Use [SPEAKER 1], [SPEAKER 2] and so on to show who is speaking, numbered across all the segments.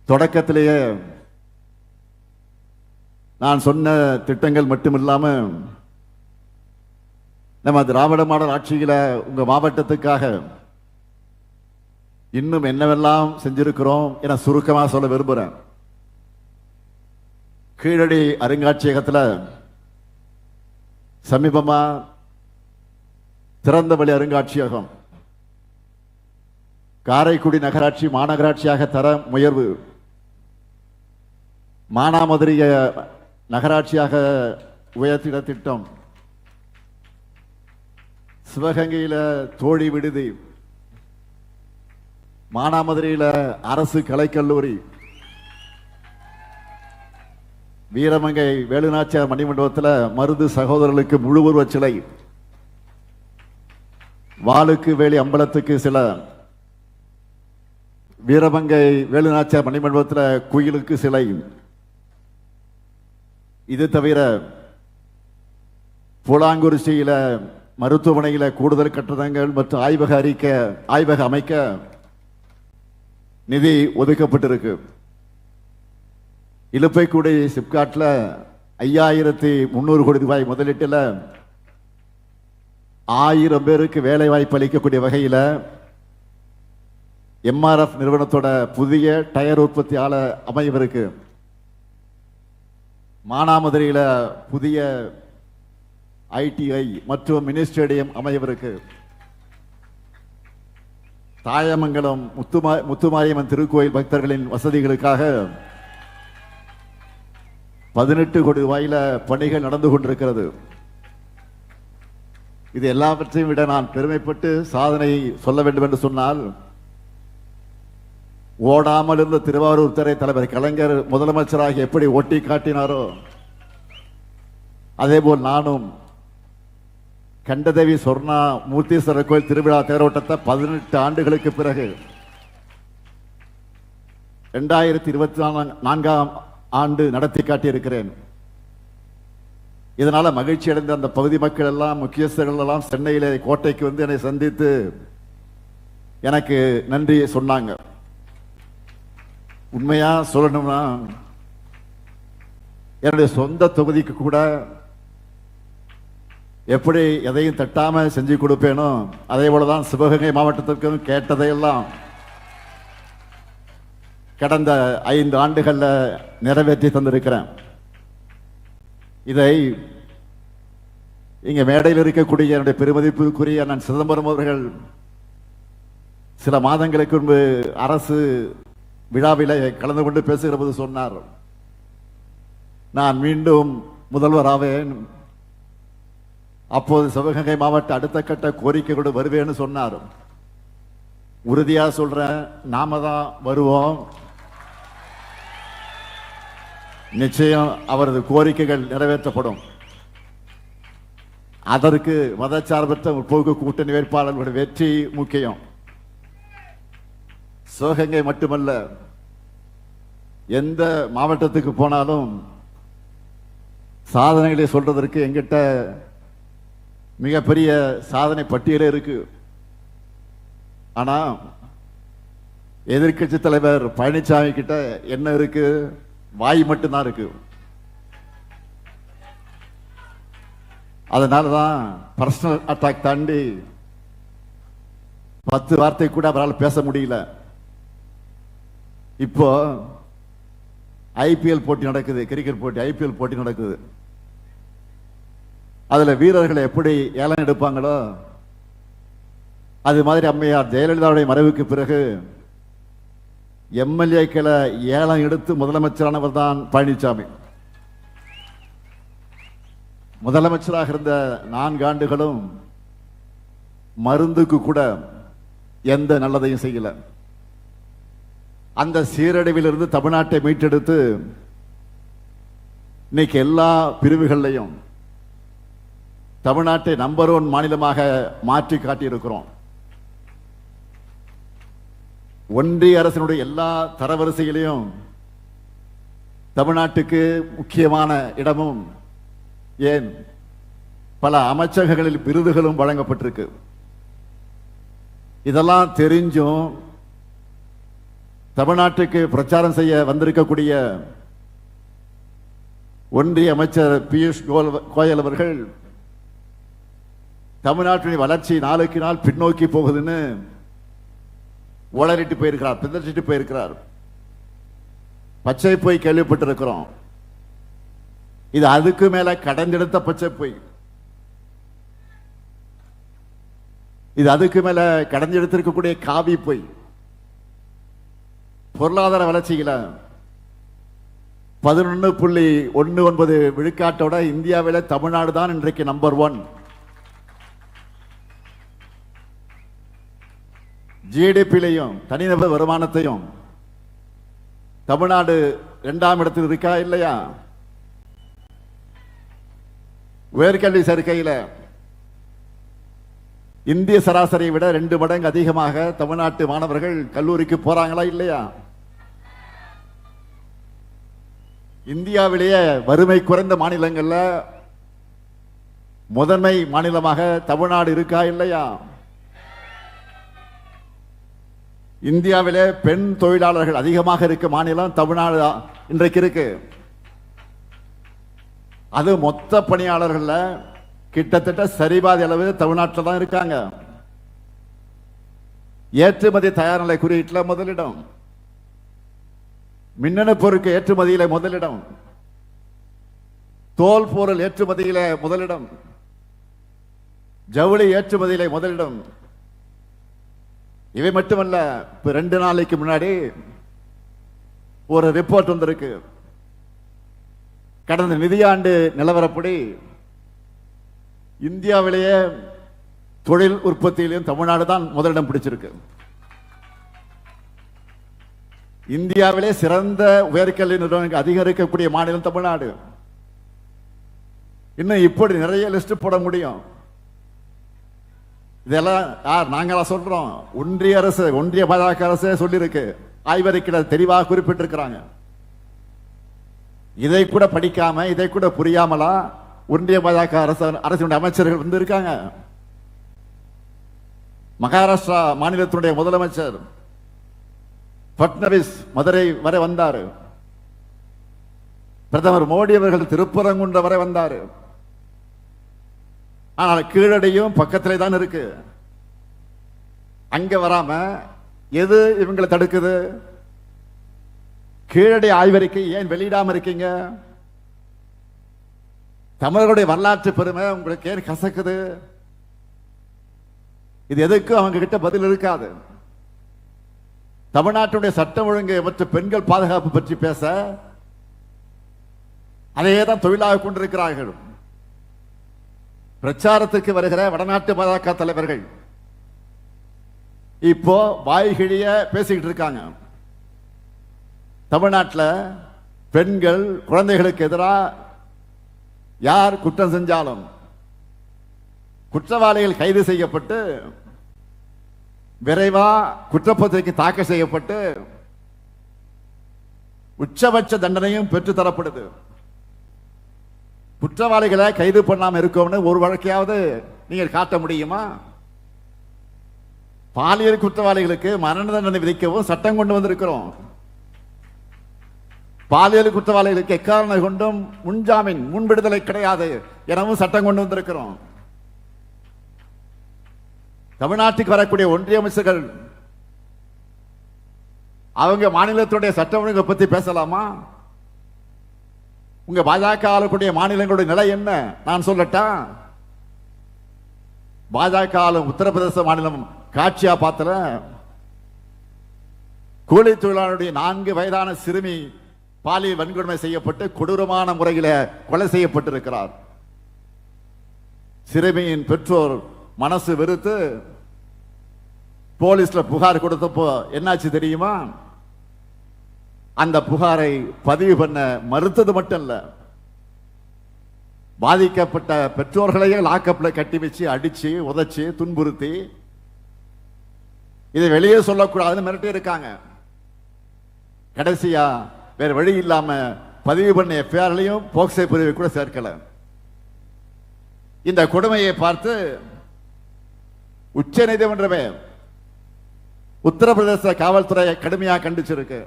[SPEAKER 1] தொடக்கத்திலேயே நான் சொன்ன திட்டங்கள் மட்டுமில்லாம நம்ம திராவிட மாடல் ஆட்சியில உங்க மாவட்டத்துக்காக இன்னும் என்னவெல்லாம் செஞ்சிருக்கிறோம் என சுருக்கமாக சொல்ல விரும்புகிறேன். கீழடி அருங்காட்சியகத்தில் சமீபமா திறந்தவெளி அருங்காட்சியகம் காரைக்குடி நகராட்சி மாநகராட்சியாக தர முயர்வு, மானாமதுரையை நகராட்சியாக உயர்த்திட திட்டம், சிவகங்கையில் தோழி விடுதி, மானாமதுரையில் அரசு கலைக்கல்லூரி, வீரமங்கை வேலுநாச்சியார் மணிமண்டபத்தில் மருது சகோதரர்களுக்கு முழு உருவ சிலை, வாளுக்கு வேலி அம்பலத்துக்கு சில, வீரமங்கை வேலுநாச்சியார் மணிமண்டபத்தில் குயிலுக்கு சிலை. இது தவிர புலாங்குறிச்சியில மருத்துவமனையில கூடுதல் கட்டடங்கள் மற்றும் ஆய்வக அமைக்க நிதி ஒதுக்கப்பட்டிருக்கு. இலுப்பைக்குடி சிப்காட்ல 5300 கோடி ரூபாய் முதலீட்டில் 1000 பேருக்கு வேலை வாய்ப்பு அளிக்கக்கூடிய வகையில் எம்ஆர்எஃப் நிறுவனத்தோட புதிய டயர் உற்பத்தி ஆலை அமையவிருக்கு. மானாமதுரையில் புதிய ஐடிஐ மற்றும் மினி ஸ்டேடியம் அமையவிருக்கு. தாயமங்கலம் முத்துமாரியம்மன் திருக்கோயில் பக்தர்களின் வசதிகளுக்காக 18 கோடி ரூபாயில பணிகள் நடந்து கொண்டிருக்கிறது. இது எல்லாவற்றையும் விட நான் பெருமைப்பட்டு சாதனை சொல்ல வேண்டும் என்று சொன்னால், ஓடாமல் இருந்த திருவாரூர் திரை தலைவர் கலைஞர் முதலமைச்சராக எப்படி ஓட்டி காட்டினாரோ அதேபோல் நானும் கண்டதேவி சொர்ணா மூர்த்தீஸ்வரர் கோயில் திருவிழா தேரோட்டத்தை 18 ஆண்டுகளுக்கு பிறகு 2024ஆம் ஆண்டு நடத்தி காட்டியிருக்கிறேன். இதனால மகிழ்ச்சி அடைந்த அந்த பகுதி மக்கள் எல்லாம், முக்கியஸ்தர்கள் எல்லாம் சென்னையிலே கோட்டைக்கு வந்து என்னை சந்தித்து எனக்கு நன்றி சொன்னாங்க. உண்மையா சொல்லணும்னா என்னுடைய சொந்த தொகுதிக்கு கூட எப்படி எதையும் தட்டாம செஞ்சு கொடுப்பேனோ அதே போலதான் சிவகங்கை மாவட்டத்திற்கும் கேட்டதையெல்லாம் கடந்த 5 ஆண்டுகள்ல நிறைவேற்றி தந்திருக்கிறேன். இதை இங்க மேடையில் இருக்கக்கூடிய என்னுடைய பெருமதிப்புக்குரிய நான் சிதம்பரம் அவர்கள் சில மாதங்களுக்கு முன்பு அரசு விழாவில கலந்து கொண்டு பேசுகிற போது சொன்னார், நான் மீண்டும் முதல்வராவேன், அப்போது சிவகங்கை மாவட்ட அடுத்த கட்ட கோரிக்கையோடு வருவேன்னு சொன்னார். உறுதியா சொல்றேன், நாம தான் வருவோம். நிச்சயம் அவரது கோரிக்கைகள் நிறைவேற்றப்படும். அதற்கு மதச்சார்பற்ற முற்போக்கு கூட்டணி வேட்பாளர்களுடைய வெற்றி முக்கியம். சிவகங்கை மட்டுமல்ல, எந்த மாவட்டத்துக்கு போனாலும் சாதனைகளை சொல்றதற்கு எங்கிட்ட மிகப்பெரிய சாதனை பட்டியலே இருக்கு. ஆனா எதிர்கட்சி தலைவர் பழனிசாமி கிட்ட என்ன இருக்கு? வாய் மட்டும்தான் இருக்கு. அதனாலதான் பர்சனல் அட்டாக் தாண்டி 10 வார்த்தை கூட அவரால் பேச முடியல. இப்போ ஐபிஎல் போட்டி நடக்குது, கிரிக்கெட் போட்டி, ஐபிஎல் போட்டி நடக்குது. அதுல வீரர்களை எப்படி ஏலம் எடுப்பாங்களோ அது மாதிரி அம்மையார் ஜெயலலிதாவுடைய மறைவுக்கு பிறகு எம்எல்ஏக்களை ஏலம் எடுத்து முதலமைச்சரானவர் தான் பழனிசாமி. முதலமைச்சராக இருந்த 4 ஆண்டுகளும் மருந்துக்கு கூட எந்த நல்லதையும் செய்யல. அந்த சீரழிவிலிருந்து தமிழ்நாட்டை மீட்டெடுத்து இன்னைக்கு எல்லா பிரிவுகளையும் தமிழ்நாட்டை நம்பர் 1 மாநிலமாக மாற்றி காட்டியிருக்கிறோம். ஒன்றிய அரசினுடைய எல்லா தரவரிசையிலையும் தமிழ்நாட்டுக்கு முக்கியமான இடமும், ஏன் பல அமைச்சகங்களில் விருதுகளும் வழங்கப்பட்டிருக்கு. இதெல்லாம் தெரிஞ்சும் தமிழ்நாட்டுக்கு பிரச்சாரம் செய்ய வந்திருக்கக்கூடிய ஒன்றிய அமைச்சர் பியூஷ் கோயல் அவர்கள் தமிழ்நாட்டின் வளர்ச்சி நாளுக்கு நாள் பின்னோக்கி போகுதுன்னு உளறிட்டு போயிருக்கிறார், பிதற்றிட்டு போயிருக்கிறார். பச்சை போய் கேள்விப்பட்டிருக்கிறோம். இது அதுக்கு மேல கடந்தெடுத்த பச்சை போய், இது அதுக்கு மேல கடந்தெடுத்திருக்கக்கூடிய காவி போய். பொருளாதார வளர்ச்சியில 11.19 விழுக்காட்டோட இந்தியாவில தமிழ்நாடு தான் இன்றைக்கு நம்பர் 1. ஜிடிபிலையும் தனிநபர் வருமானத்தையும் தமிழ்நாடு 2ஆம் இடத்தில் இருக்கா இல்லையா? உயர்கல்வி சேர்க்கையில இந்திய சராசரியை விட 2 மடங்கு அதிகமாக தமிழ்நாட்டு மாணவர்கள் கல்லூரிக்கு போறாங்களா இல்லையா? இந்தியாவிலேயே வறுமை குறைந்த மாநிலங்கள்ல முதன்மை மாநிலமாக தமிழ்நாடு இருக்கா இல்லையா? இந்தியாவிலே பெண் தொழிலாளர்கள் அதிகமாக இருக்க மாநிலம் தமிழ்நாடு இன்றைக்கு இருக்கு. அது மொத்த பணியாளர்கள் கிட்டத்தட்ட சரிபாதி அளவு தமிழ்நாட்டில் தான் இருக்காங்க. ஏற்றுமதி தயார் நிலை குறியீட்டில் முதலிடம், மின்னணு பொருட்கள் ஏற்றுமதியில முதலிடம், தோல் பொருள் ஏற்றுமதியில முதலிடம், ஜவுளி ஏற்றுமதியில முதலிடம். இவை மட்டுமல்ல, இப்ப 2 நாளைக்கு முன்னாடி ஒரு ரிப்போர்ட் வந்திருக்கு. கடந்த நிதியாண்டு நிலவரப்படி இந்தியாவிலேயே தொழில் உற்பத்தியிலும் தமிழ்நாடு தான் முதலிடம் பிடிச்சிருக்கு. இந்தியாவிலே சிறந்த உயர்கல்வி நிறுவனங்கள் அதிகம் இருக்கக்கூடிய மாநிலம் தமிழ்நாடு. இன்னும் இப்படி நிறைய லிஸ்ட் போட முடியும். இதெல்லாம் யார் நாங்களா சொல்றோம்? ஒன்றிய அரசு, ஒன்றிய பாஜக அரசு சொல்லியிருக்கு, ஆய்வறிக்கையில் தெளிவாக குறிப்பிட்டிருக்கிறாங்க. இதை கூட படிக்காம, இதை கூட புரியாமலா ஒன்றிய பாஜக அரசினுடைய அமைச்சர்கள் வந்து இருக்காங்க. மகாராஷ்டிரா மாநிலத்தினுடைய முதலமைச்சர் பட்னவிஸ் மதுரை வரை வந்தார். பிரதமர் மோடி அவர்கள் திருப்பரங்குன்றம் வரை வந்தார். ஆனால் கீழடியும் பக்கத்திலே தான் இருக்கு. அங்க வராம எது இவங்களை தடுக்குது? கீழடி ஆய்வறிக்கை ஏன் வெளியிடாம இருக்கீங்க? தமிழர்களுடைய வரலாற்று பெருமை உங்களுக்கு ஏன் கசக்குது? இது எதுக்கும் அவங்க கிட்ட பதில் இருக்காது. தமிழ்நாட்டுடைய சட்டம் ஒழுங்கு மற்றும் பெண்கள் பாதுகாப்பு பற்றி பேச அதையே தான் தொழிலாக கொண்டிருக்கிறார்கள். பிரச்சாரத்திற்கு வருகிற வடநாட்டு பாஜக தலைவர்கள் இப்போ வாய்கிழிய பேசிக்கிட்டு இருக்காங்க. தமிழ்நாட்டில் பெண்கள் குழந்தைகளுக்கு எதிராக யார் குற்றம் செஞ்சாலும் குற்றவாளிகள் கைது செய்யப்பட்டு விரைவா குற்றப்பத்திரிகை தாக்கல் செய்யப்பட்டு உச்சபட்ச தண்டனையும் பெற்றுத்தரப்படுது. குற்றவாளிகளை கைது பண்ணாம இருக்கோம்னு ஒரு வழக்கையாவது நீங்கள் காட்ட முடியுமா? பாலியல் குற்றவாளிகளுக்கு மரண தண்டனை விதிக்கவும் சட்டம் கொண்டு வந்திருக்கிறோம். பாலியல் குற்றவாளிகளுக்கு எக்காரணம் கொண்டும் முன்ஜாமீன், முன் விடுதலை கிடையாது எனவும் சட்டம் கொண்டு வந்திருக்கிறோம். தமிழ்நாட்டுக்கு வரக்கூடிய ஒன்றிய அமைச்சர்கள் அவங்க மாநிலத்துடைய சட்ட ஒழுங்கை பத்தி பேசலாமா? உங்க பாஜக ஆளக்கூடிய மாநிலங்களுடைய நிலை என்ன நான் சொல்லட்டா? பாஜக ஆளும் உத்தரப்பிரதேச மாநிலம் காட்சியா பாத்திர கூலி தொழிலாளருடைய 4 வயதான சிறுமி பாலியல் வன்கொடுமை செய்யப்பட்டு கொடூரமான முறையில் கொலை செய்யப்பட்டிருக்கிறார். சிறுமியின் பெற்றோர் மனசு வெறுத்து போலீஸ்ல புகார் கொடுத்தப்போ என்னாச்சு தெரியுமா? அந்த புகாரை பதிவு பண்ண மறுத்தது மட்டும் இல்ல, பாதிக்கப்பட்ட பெற்றோர்களையே லாக்கப்ல கட்டி வச்சு அடிச்சு உதைச்சு துன்புறுத்தி இதை வெளியே சொல்லக்கூடாதுன்னு மிரட்டி இருக்காங்க. கடைசியா வேற வழி இல்லாம பதிவு பண்ண எஃப்ஐஆர்லையும் போக்சோ பிரிவை கூட சேர்க்கல. இந்த கொடுமையை பார்த்து உச்ச நீதிமன்றமே உத்தரப்பிரதேச காவல்துறை கடுமையாக கண்டிச்சிருக்கு.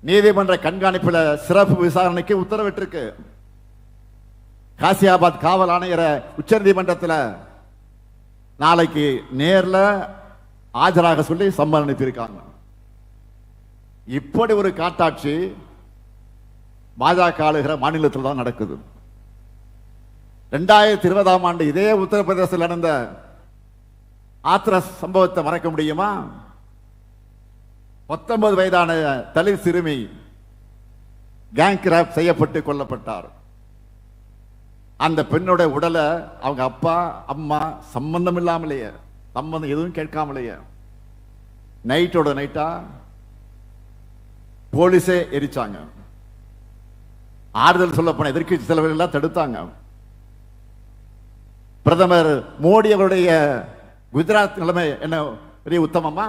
[SPEAKER 1] நீதிமன்ற கண்காணிப்பில் சிறப்பு விசாரணைக்கு உத்தரவிட்டிருக்கு. காசியாபாத் காவல் ஆணையரை உச்ச நீதிமன்றத்தில் நாளைக்கு நேர்ல ஆஜராக சொல்லி சம்மன் அனுப்பியிருக்காங்க. இப்படி ஒரு காட்டாட்சி பாஜக ஆளுகிற மாநிலத்தில் தான் நடக்குது. 2020ஆம் ஆண்டு இதே உத்தரப்பிரதேசத்தில் நடந்த ஆத்ரஸ் சம்பவத்தை மறக்க முடியுமா? 19 வயதான தலித் சிறுமி கேங் ரேப் செய்யப்பட்டு கொல்லப்பட்டார். அந்த பெண்ணோட உடலை அவங்க அப்பா அம்மா சம்பந்தம் இல்லாமலேயே, சம்பந்தம் எதுவும் கேட்காமலேயே நைட்டோட நைட்டா போலீஸே எரிச்சாங்க. ஆறுதல் சொல்ல போன எதிர்க்கட்சி தலைவர்கள் எல்லாம் தடுத்தாங்க. பிரதமர் மோடி அவருடைய குஜராத் நிலைமை என்ன பெரிய உத்தமமா?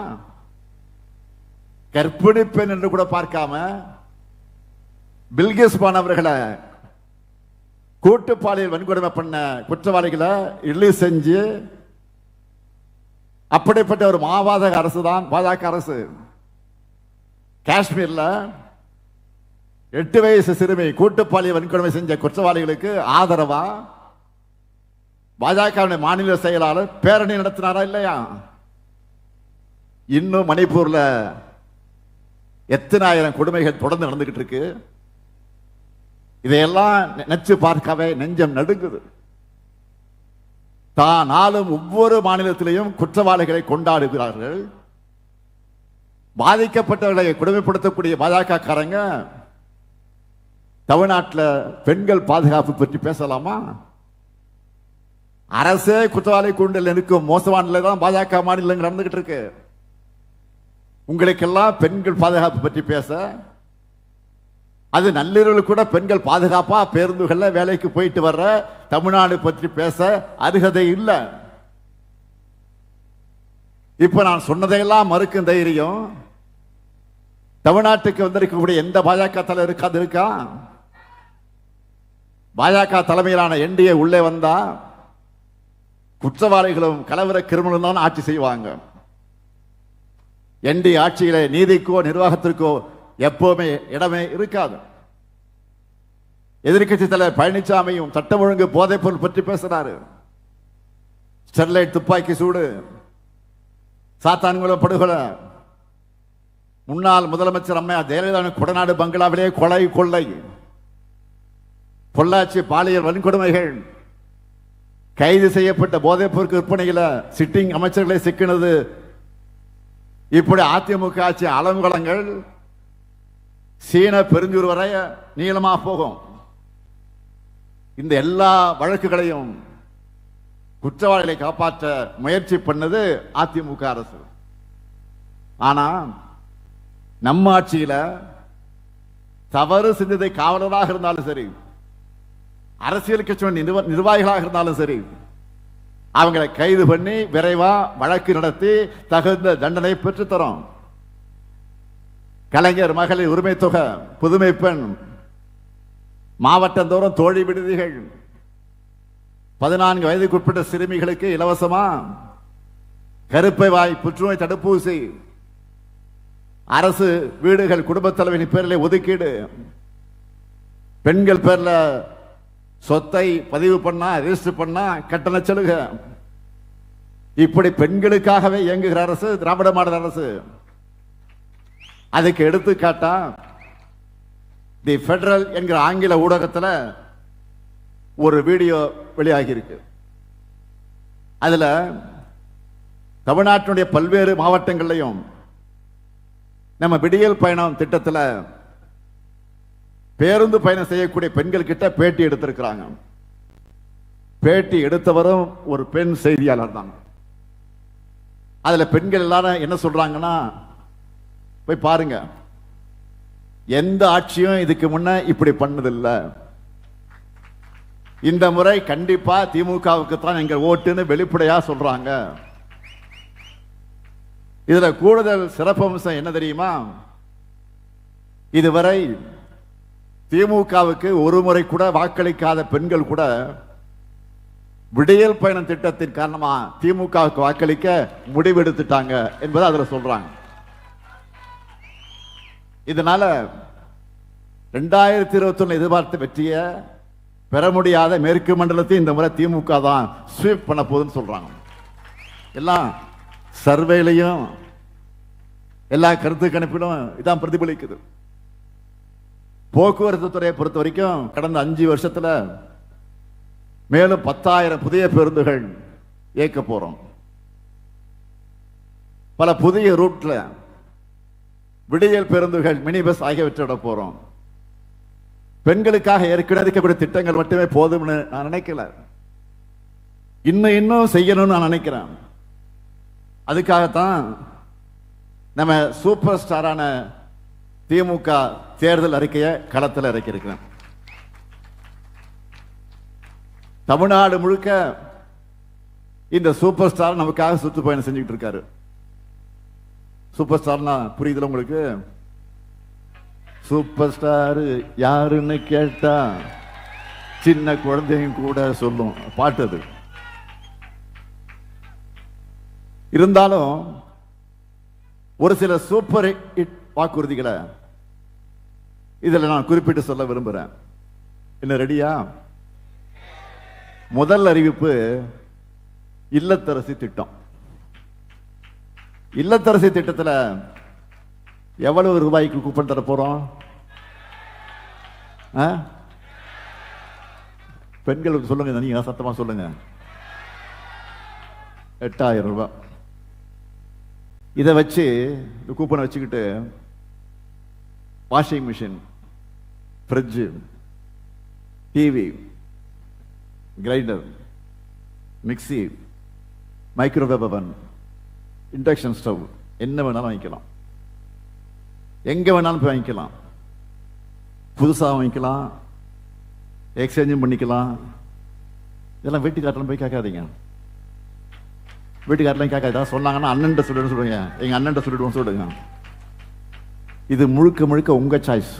[SPEAKER 1] கர்ப்பிணி பெண் என்று கூட பார்க்காம பில்கிஸ் பானு அவர்களை கூட்டுப்பாலியல் வன்கொடுமை பண்ண குற்றவாளிகளை ரிலீஸ் செஞ்சு, அப்படிப்பட்ட ஒரு மாவாத அரசு தான் பாஜக அரசு. காஷ்மீர்ல 8 வயசு சிறுமி கூட்டுப்பாலியல் வன்கொடுமை செஞ்ச குற்றவாளிகளுக்கு ஆதரவா பாஜக மாநில செயலாளர் பேரணி நடத்தினாரா இல்லையா? இன்னும் மணிப்பூர்ல எத்தனை ஆயிரம் கொடுமைகள் தொடர்ந்து நடந்துகிட்டு இருக்கு. இதையெல்லாம் நினைச்சு பார்க்கவே நெஞ்சம் நடுங்குது. தான் ஆளும் ஒவ்வொரு மாநிலத்திலையும் குற்றவாளிகளை கொண்டாடுகிறார்கள். பாதிக்கப்பட்டவர்களை கொடுமைப்படுத்தக்கூடிய பாஜக காரங்க தமிழ்நாட்டில் பெண்கள் பாதுகாப்பு பற்றி பேசலாமா? அரசே குற்றவாளி கூண்டில் இருக்கும் மோசமான நிலை தான் பாஜக மாநிலங்கள் நடந்துகிட்டு இருக்கு. உங்களுக்கெல்லாம் பெண்கள் பாதுகாப்பு பற்றி பேச, அது நள்ளிரவில் கூட பெண்கள் பாதுகாப்பா பேருந்துகள்ல வேலைக்கு போயிட்டு வர்ற தமிழ்நாடு பற்றி பேச அருகதை இல்லை. இப்ப நான் சொன்னதையெல்லாம் மறுக்கும் தைரியம் தமிழ்நாட்டுக்கு வந்திருக்கக்கூடிய எந்த பாஜக தலைவர் இருக்கா? பாஜக தலைமையிலான என்டிஏ உள்ளே வந்தா குற்றவாளிகளும் கலவர கிரிமினலும் தான் ஆட்சி செய்வாங்க. என்டி ஆட்சியில நீதிக்கோ நிர்வாகத்திற்கோ எப்பவுமே இடமே இருக்காது. எதிர்கட்சி தலைவர் பழனிசாமியும் சட்டம் ஒழுங்கு போதைப் பொருள் பற்றி பேசுறாரு. ஸ்டெர்லைட் துப்பாக்கி சூடு, சாத்தான்குளம் படுகொலை, முன்னாள் முதலமைச்சர் அம்மையா ஜெயலலிதா கொடநாடு பங்களாவிலே கொலை கொள்ளை, பொள்ளாச்சி பாலியல் வன்கொடுமைகள், கைது செய்யப்பட்ட போதைப் பொருள் விற்பனையில் சிட்டிங் அமைச்சர்களை சிக்கினது, இப்படி அதிமுக ஆட்சி அலங்கலங்கள் சீன பெருஞ்சூர் வரை நீளமா போகும். இந்த எல்லா வழக்குகளையும் குற்றவாளிகளை காப்பாற்ற முயற்சி பண்ணது அதிமுக அரசு. ஆனா நம்ம ஆட்சியில தவறு செஞ்சதை காவலராக இருந்தாலும் சரி, அரசியல் கட்சி நிர்வாகிகளாக இருந்தாலும் சரி, அவங்களை கைது பண்ணி விரைவா வழக்கு நடத்தி தகுந்த தண்டனை பெற்று தரும். கலைஞர் மகளிர் உரிமை தொகை, புதுமை பெண், மாவட்டந்தோறும் தோழி விடுதிகள், 14 வயதுக்குட்பட்ட சிறுமிகளுக்கு இலவசமா கருப்பை வாய் புற்றுநோய் தடுப்பூசி, அரசு வீடுகள் குடும்பத் தலைவரின் பேரில் ஒதுக்கீடு, பெண்கள் பேர்ல சொத்தை பதிவு பண்ணா ரெஜிஸ்டர் பண்ணா கட்டண சலுகை, இப்படி பெண்களுக்காகவே இயங்குகிற அரசு திராவிட மாடல் அரசு. அதுக்கு எடுத்துக்காட்டா தி பெடரல் என்கிற ஆங்கில ஊடகத்தில் ஒரு வீடியோ வெளியாகி இருக்கு. அதுல தமிழ்நாட்டினுடைய பல்வேறு மாவட்டங்களையும் நம்ம விடியல் பயணம் திட்டத்தில் பேருந்து பயணம் செய்யக்கூடிய பெண்கள் கிட்ட பேட்டி எடுத்திருக்கிறாங்க. பேட்டி எடுத்தவரும் ஒரு பெண் செய்தியாளர் தான். அதுல பெண்கள் எல்லாரும் என்ன சொல்றாங்கன்னா, போய் பாருங்க, எந்த ஆட்சியும் இதுக்கு முன்ன இப்படி பண்ணதில்லை, இந்த முறை கண்டிப்பா திமுகவுக்கு தான் எங்கள் ஓட்டுன்னு வெளிப்படையா சொல்றாங்க. இதுல கூடுதல் சிறப்பம்சம் என்ன தெரியுமா? இதுவரை திமுகவுக்கு ஒரு முறை கூட வாக்களிக்காத பெண்கள் கூட விடியல் பயணம் திட்டத்தின் காரணமா திமுகவுக்கு வாக்களிக்க முடிவெடுத்துட்டாங்க என்பதை அதுல சொல்றாங்க. இதனால 2021 எதிர்பார்த்த வெற்றியை பெற முடியாத மேற்கு மண்டலத்தை இந்த முறை திமுக தான் ஸ்வீப் பண்ண போகுதுன்னு சொல்றாங்க. எல்லாம் சர்வேலையும் எல்லா கருத்து கணிப்பிலும் இதான் பிரதிபலிக்குது. போக்குவரத்து துறையை பொறுத்த வரைக்கும் கடந்த 5 வருஷத்துல மேலும் 10,000 புதிய பேருந்துகள் இயக்க போறோம். பல புதிய ரூட்ல விடியல் பேருந்துகள், மினி பஸ் ஆகியவற்றை விட போறோம். பெண்களுக்காக ஏற்கனவே இருக்கக்கூடிய திட்டங்கள் மட்டுமே போதும்னு நான் நினைக்கல, இன்னும் செய்யணும்னு நான் நினைக்கிறேன். அதுக்காகத்தான் நம்ம சூப்பர் ஸ்டாரான திமுக தேர்தல் அறிக்கையை களத்தில் இறக்கியிருக்கிறேன். தமிழ்நாடு முழுக்க இந்த சூப்பர் ஸ்டார் நமக்காக சுற்றுப்பயணம் செஞ்சுக்கிட்டு இருக்காரு. சூப்பர் ஸ்டார்னா புரியுதுல உங்களுக்கு? சூப்பர் ஸ்டார் யாருன்னு கேட்டா சின்ன குழந்தையும் கூட சொல்லும் பாட்டு அது. இருந்தாலும் ஒரு சில சூப்பர் ஹிட் வாக்குறுதிகளை இதுல நான் குறிப்பிட்டு சொல்ல விரும்புறேன். என்ன ரெடியா? முதல் அறிவிப்பு இல்லத்தரசி திட்டம். இல்லத்தரசி திட்டத்தில் எவ்வளவு ரூபாய்க்கு கூப்பன் தர போறோம்? பெண்களுக்கு சொல்லுங்க, நீங்க சத்தமா சொல்லுங்க. 8,000 ரூபாய். இதை வச்சு இந்த கூப்பனை வச்சுக்கிட்டு washing machine, fridge, TV, grinder, mixie, microwave அவன், இண்டக்ஷன் ஸ்டவ் என்ன வேணாலும் வாங்கிக்கலாம். எங்க வேணாலும் போய் வாங்கிக்கலாம். புதுசாக வாங்கிக்கலாம், எக்ஸ்சேஞ்சும் பண்ணிக்கலாம். இதெல்லாம் வீட்டுக்காரெல்லாம் போய் கேட்காதீங்க. வீட்டுக்காரெல்லாம் கேட்காதா சொன்னாங்கன்னா அண்ணன் சொல்லிடுன்னு சொல்லுங்க, எங்க அண்ணன் சொல்லிடுவோம் சொல்லுங்க. இது முழுக்க முழுக்க உங்க சாய்ஸ்.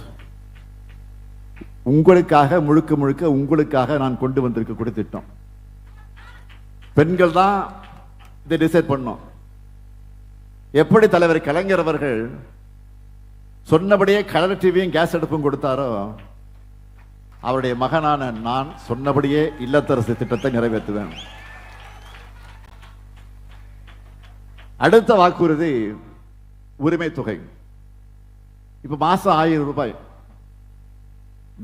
[SPEAKER 1] உங்களுக்காக, முழுக்க முழுக்க உங்களுக்காக நான் கொண்டு வந்திருக்கக்கூடிய திட்டம். பெண்கள் தான் இதை டிசைட் பண்ணோம். எப்படி தலைவர் கலைஞர் அவர்கள் சொன்னபடியே கலர் டிவியும் கேஸ் அடுப்பும் கொடுத்தாரோ, அவருடைய மகனான நான் சொன்னபடியே இல்லத்தரசி திட்டத்தை நிறைவேற்றுவேன். அடுத்த வாக்குறுதி உரிமை தொகை. இப்ப மாசம் 1000 ரூபாய்.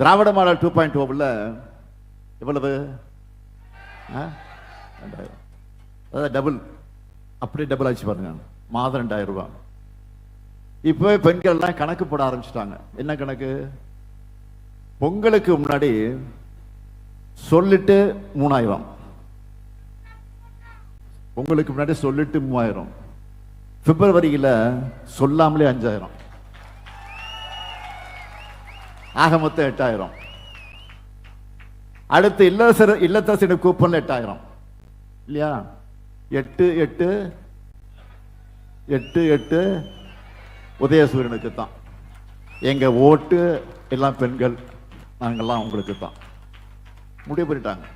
[SPEAKER 1] திராவிட மாடல் 2.0 எவ்வளவு? 2000. அதாவது டபுள், அப்படியே டபுள் ஆச்சு பாருங்க. மாதம் 2000 ரூபாய். இப்போ பெண்கள்லாம் கணக்கு போட ஆரம்பிச்சுட்டாங்க. என்ன கணக்கு? பொங்கலுக்கு முன்னாடி சொல்லிட்டு 3000, பொங்கலுக்கு முன்னாடி சொல்லிட்டு 3000, பிப்ரவரியில சொல்லாமலே 5000, ஆக மொத்தம் 8000. அடுத்து இல்லத்தரசி கூப்பன்ல 8000 இல்லையா? 8 உதயசூரியனுக்கு தான். எங்க ஓட்டு எல்லாம் பெண்கள், நாங்கெல்லாம் உங்களுக்கு தான். முடிவு பண்ணிட்டாங்க.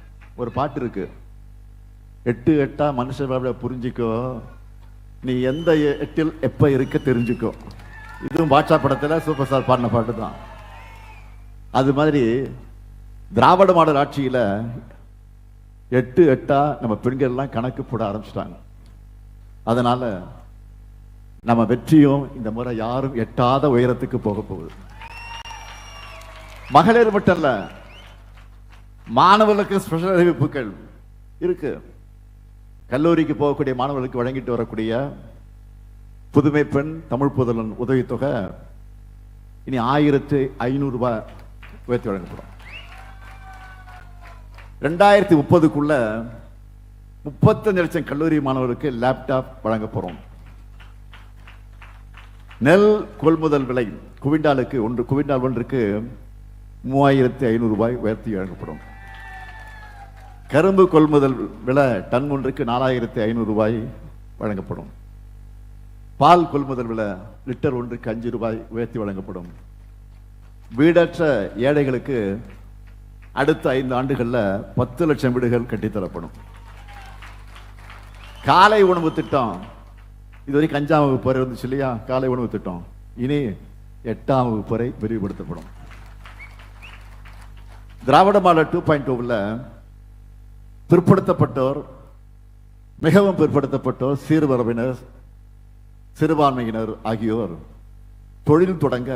[SPEAKER 1] ஒரு பாட்டு இருக்கு, 8 மனுஷன் புரிஞ்சிக்கோ, நீ எந்த 8 எப்ப இருக்க தெரிஞ்சுக்கோ. இதுவும் பாட்சா படத்துல சூப்பர் ஸ்டார் பாடின பாட்டு தான். அது மாதிரி திராவிட மாடல் ஆட்சியில 8 நம்ம பெண்கள் எல்லாம் கணக்கு போட ஆரம்பிச்சிட்டாங்க. அதனால நம்ம வெற்றியும் இந்த முறை யாரும் எட்டாத உயரத்துக்கு போக போகுது. மகளிர் மட்டும் இல்ல, மாணவர்களுக்கு ஸ்பெஷல் அறிவிப்புகள் இருக்கு. கல்லூரிக்கு போகக்கூடிய மாணவர்களுக்கு வழங்கிட்டு வரக்கூடிய புதுமை பெண் தமிழ் புதல்வன் உதவித்தொகை இனி 1500 ரூபாய் உயர்த்தி வழங்கப்படும். 2030க்குள்ள 35 லட்சம் கல்லூரி மாணவர்களுக்கு லேப்டாப் வழங்க போறோம். நெல் கொள்முதல் விலை குவிண்டால் ஒன்றுக்கு 3500 ரூபாய் உயர்த்தி வழங்கப்படும். கரும்பு கொள்முதல் விலை டன் ஒன்றுக்கு 4500 ரூபாய் வழங்கப்படும். பால் கொள்முதல் விலை லிட்டர் ஒன்றுக்கு 5 ரூபாய் உயர்த்தி வழங்கப்படும். வீடற்ற ஏழைகளுக்கு அடுத்த 5 ஆண்டுகள்ல 10 லட்சம் வீடுகள் கட்டித்தரப்படும். காலை உணவு திட்டம் இதுவரைக்கும் 5ஆம் வகுப்பு வரை வந்துச்சு இல்லையா? காலை உணவு திட்டம் இனி 8ஆம் வகுப்பு வரை விரிவுபடுத்தப்படும். திராவிட மாடல் 2.0ல பிற்படுத்தப்பட்டோர், மிகவும் பிற்படுத்தப்பட்டோர், சீர்மரபினர், சிறுபான்மையினர் ஆகியோர் தொழில் தொடங்க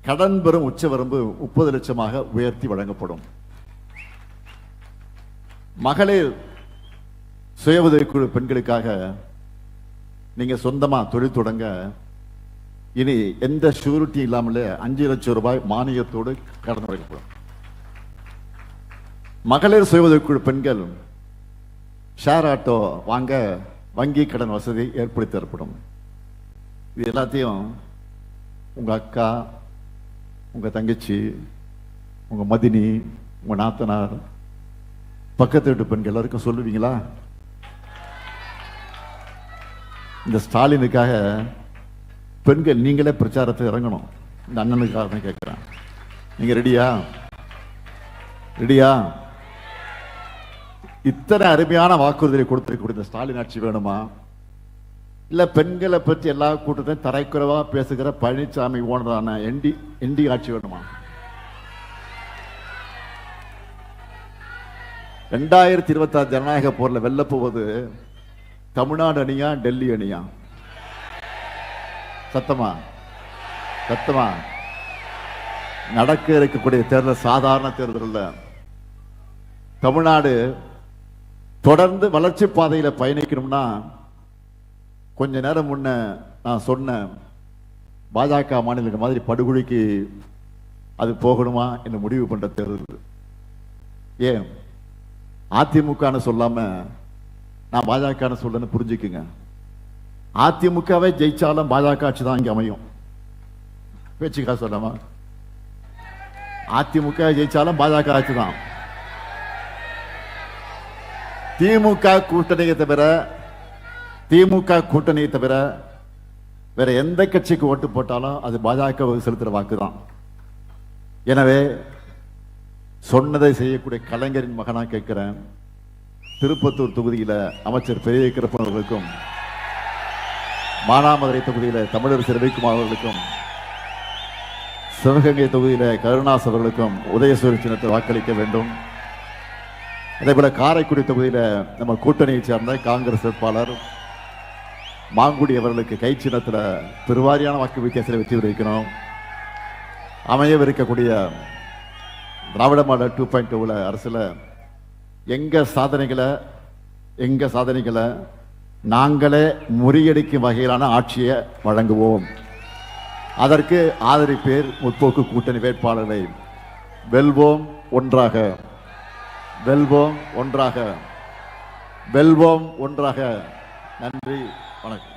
[SPEAKER 1] கடன் பெறும் உச்சவரம்பு 30 லட்சமாக உயர்த்தி வழங்கப்படும். மகளிர் சுய உதவிக்குழு பெண்களுக்காக நீங்க சொந்தமா தொழில் தொடங்க இனி எந்த ஷூரிட்டி இல்லாமலே 5 லட்சம் ரூபாய் மானியத்தோடு கடன் வழங்கப்படும். மகளிர் சுய உதவிக்குழு பெண்கள் ஷேர் ஆட்டோ வாங்க வங்கி கடன் வசதி ஏற்படுத்தி தரப்படும். இது எல்லாத்தையும் உங்க அக்கா, உங்க தங்கச்சி, உங்க மதினி, உங்க நாத்தனார், பக்கத்து வீட்டு பெண்கள் எல்லாருக்கும் சொல்லுவீங்களா? இந்த ஸ்டாலினுக்காக பெண்கள் நீங்களே பிரச்சாரத்தை இறங்கணும். இந்த அண்ணனுக்காக தான் கேட்கிறேன். நீங்க ரெடியா? ரெடியா? இத்தனை அருமையான வாக்குறுதியை கொடுத்திருக்கக்கூடிய ஸ்டாலின் ஆட்சி வேணுமா? இல்ல பெண்களை பற்றி எல்லா கூட்டத்தையும் தரைக்குறைவா பேசுகிற பழனிசாமி ஓனரான என்டி ஆட்சி வேணுமா? 2026 ஜனநாயக போர்ல வெல்ல போவது தமிழ்நாடு அணியா டெல்லி அணியா? சத்தமா சத்தமா. நடக்க இருக்கக்கூடிய தேர்தல் சாதாரண தேர்தல் இல்ல. தமிழ்நாடு தொடர்ந்து வளர்ச்சி பாதையில பயணிக்கணும்னா கொஞ்ச நேரம் முன்ன நான் சொன்ன பாஜக மாநில மாதிரி படுகொலைக்கு அது போகணுமா என்று முடிவு பண்ற தேர்தல். ஏன் அதிமுகன்னு சொல்லாம நான் பாஜக சொல்லன்னு புரிஞ்சுக்குங்க. அதிமுகவே ஜெயிச்சாலும் பாஜக ஆட்சி தான் இங்க அமையும். பேச்சுக்கா சொல்லாமா? அதிமுக ஜெயிச்சாலும் பாஜக ஆட்சி தான். திமுக கூட்டணியை தவிர வேற எந்த கட்சிக்கு ஓட்டு போட்டாலும் அது பாஜக செலுத்துற வாக்கு தான். எனவே சொன்னதை செய்யக்கூடிய கலைஞரின் மகனா கேட்கிறேன். திருப்பத்தூர் தொகுதியில அமைச்சர் பெரிய கிருப்பன் அவர்களுக்கும், மானாமதுரை தொகுதியில தமிழரசு ரவிக்குமார் அவர்களுக்கும், சிவகங்கை தொகுதியில கருணாஸ் அவர்களுக்கும் உதயசூரிய சின்னத்தை வாக்களிக்க வேண்டும். அதே போல காரைக்குடி தொகுதியில நம்ம கூட்டணியை சேர்ந்த காங்கிரஸ் வேட்பாளர் மாங்குடி அவர்களுக்கு கை சின்னத்துல பெருவாரியான வாக்கு வித்தியாசத்தில் வெற்றி பெற்றிருக்கணும். அமையவிருக்கக்கூடிய திராவிட மாடல் 2.0 அரசுல எங்க சாதனைகளை நாங்களே முறியடிக்கும் வகையிலான ஆட்சியை வழங்குவோம். அதற்கு ஆதரிப்பேர் முற்போக்கு கூட்டணி வேட்பாளர்களை. வெல்வோம் ஒன்றாக, வெல்வோம் ஒன்றாக, வெல்வோம் ஒன்றாக. நன்றி, வணக்கம்.